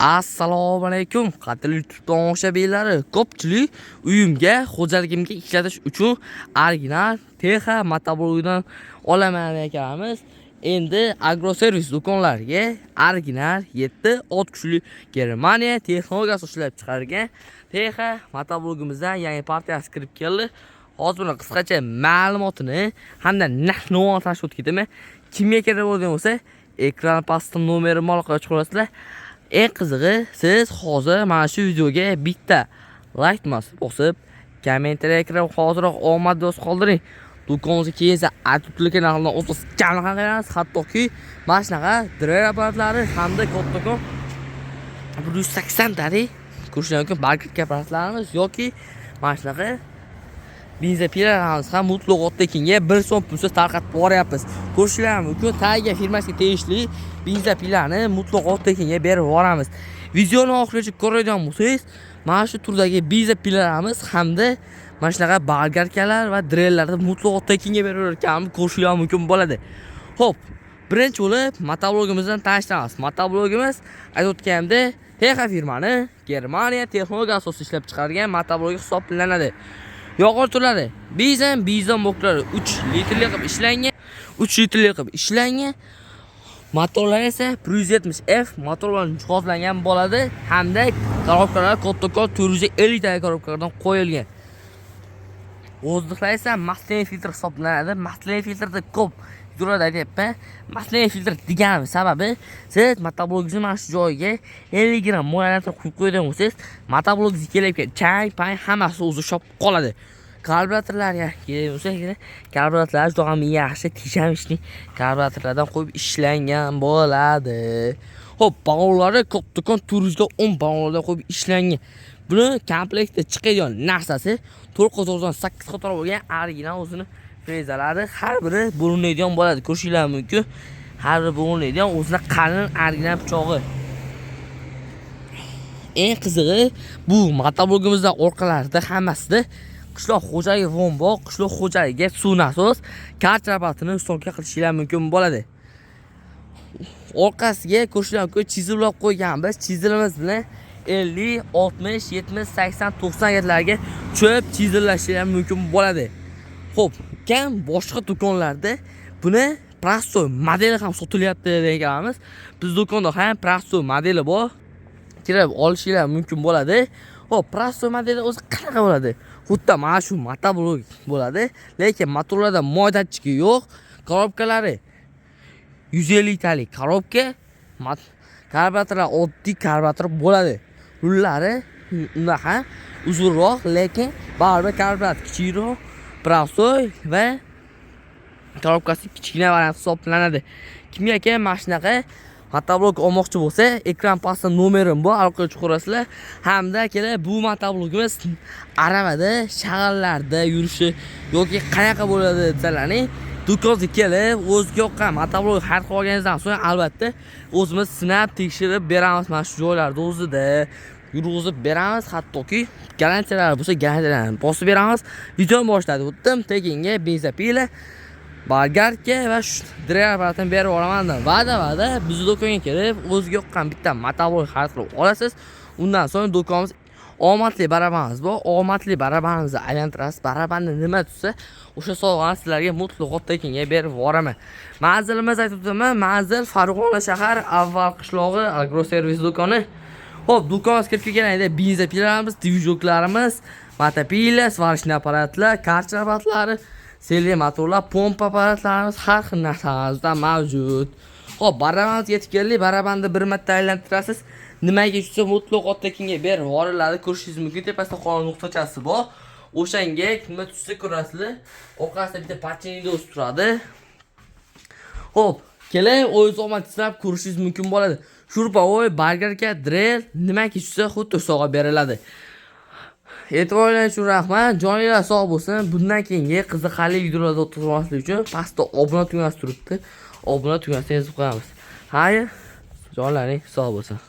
Assalomu alaykum, qadrli tomoshabinlari. Ko'pchilik uyimga, xo'jaligimga ishlatish uchun original Texa motoblogdan olaman ekanmiz. Endi agroservis do'konlariga original 7 ot kuchli Germaniya texnologiyasi ishlab chiqargan Texa motoblogimizdan yangi partiyasi kirib keldi. Hozir buni qisqacha ma'lumotini hamda narx-navoni tashkil etaman. Kimga kerak bo'lgan bo'lsa, ekran pastda nomerimni aloqaga chiqarasizlar. Eng qizig'i, siz hozir mana shu videoga bitta like bosib, kommentariya kirib hoziroq omad do'st qoldiring. Do'konimizga kelsa, atutli kanaldan o'siz kanalga qaraysiz, hattoki mana shunaqa drer apparatlari hamda kattakon 180 talik ko'rishlar mumkin bargak apparatlarimiz yoki mana shunaqa benzopilalarimiz ham mutlaq ottekinga 1 so'm pulsiz tarqatib boryapmiz. Ko'rishlar mumkin Tayga firmasiga tegishli benzopilarni mutlaq ottekinga berib boramiz. Videoni oxirigacha ko'radigan bo'lsangiz, mana shu turdagi benzopilarimiz hamda mana shunaqa bolgarkalar va drellarni mutlaq ottekinga berib ekanmiz, ko'rishlar mumkin bo'ladi. Xo'p, birinchi bo'lib motoblogimizdan tanishamiz. Motoblogimiz aytayotganimda Texa firmani Germaniya texnologiyasi asosida ishlab chiqargan motoblog hisoblanadi. Yog'och turlari bizon moklari 3 litrli qilib ishlangan. 3 litrli qilib ishlangan. Motorlar esa 170F motor bilan jihozlangan bo'ladi hamda korobkalar kattakon 450 ta korobkalardan qo'yilgan. O'zliklar esa maslaning filtr hisoblanadi. Maslaning filtrda ko'p videolarda aytyapman. Maslaning filtr deganim sababi, siz motoblogingizni mana shu joyiga 50 gram mo'yalantira quyib qo'ygan bo'lsangiz, motoblogingizga kelgan chang, pang hammasi o'zi shop qoladi. Karburatorlarga kerak bo'lsa, karburatorlar juda ham yaxshi tejamishli karburatorlardan qo'yib ishlangan bo'ladi. Xo'p, ballonlari kattakon 410 ballonlardan qo'yib ishlangan. Buni komplektda chiqadigan narsasi 498 qator bo'lgan original o'zini frezalari, har biri bo'linadigan bo'ladi. Ko'rishinglar mumkin. Har biri bo'linadigan o'zini qalin original pichog'i. Eng qizig'i, bu motoblogimizdan orqalarida hammasida qishloq xo'jaligi vomboq, qishloq xo'jaligiga suv nasos, kart rabatini ustozga qilishinglar mumkin bo'ladi. Orqasiga ko'rishinglar mumkin, chizilib qo'yganmiz. Chizilimiz bilan 50, 60, 70, 80, 90 galarga cho'p chizillashingiz mumkin bo'ladi. Xo'p, kam boshqa do'konlarda buni prostoy modeli ham sotilyapti deganmiz. Biz do'konda ham prostoy modeli bor. Kirib olishingiz mumkin bo'ladi. Xo'p, prostoy modeli o'zi qanaqa bo'ladi? Xuddi mana shu motoblog bo'ladi, lekin motorlarda moy datchigi yo'q. Korobkalari 150 talik korobka, karburatorlar oddiy karburator bo'ladi. Rullari undan ham uzunroq, lekin baribir karburator kichikroq. Prostoy va korobkasi kichkina variant hisoblanadi. Kimga kerak mana shunaqa motoblog olmoqchi bo'lsa, ekran pastda nomerim bor, aloqaga chiqarasizlar. Hamda kerak bu motoblogimiz aravada, shag'allarda yurishi yoki qanaqa bo'ladi desalarning, do'konga kelib, o'ziga yoqqan motoblog xarid qilganingizdan so'ng albatta o'zimiz sinab, tekshirib beramiz mana shu joylarda o'zida. Yurg'izib beramiz, hattoki garantiyalar bo'lsa, garantiyalarni bosib beramiz. Videoni boshladi o'tdim, tekinga benzopila, bolgarka va drer apparatini berib olaman. Va'da biz do'konga kelib, o'ziga yoqqan bitta motoblog xarid qilib olasiz. Undan so'ng do'konimiz omadli barabanimiz bor. Omadli barabanimizni aylantirasiz. Barabanni nima tutsa, o'sha sovg'ani sizlarga mutlaq tekinga berib boraman. Manzilimiz aytib o'taman, manzil Farg'ona shahar avval qishlog'i agroservis do'koni. Xo'p, do'konimizga kirib kelganingda benzopilarimiz, dvijoklarimiz, motopila, svarishli apparatlar, kart rabatlari, selli motorlar, pompa apparatlarimiz har xil narsalarda mavjud. Xo'p, barabanimizga yetib keldik. Barabanni bir marta aylantirasiz. Nimaga tushsa mutlaq ottekinga berib yuboriladi. Ko'rishingiz mumkin. Tepasida qora nuqtachasi bor. O'shanga nima tushsa ko'rasizlar. Orqasida bitta pachiniy o'sib turadi. Xo'p, kelay o'zingiz omad sinab ko'rishingiz mumkin bo'ladi. Shurpa-oy, bolgarka, drel nimaga tushsa xuddi sog'a beriladi. E'tiboringiz uchun rahmat. Joninglar sog' bo'lsin. Bundan keyingi qiziqarli videolarda o'tkazmaslik uchun pastda obuna tugmasi turibdi. Obuna tugmasini yozib qo'yamiz. Hayır, jonlaring sog' bo'lsin.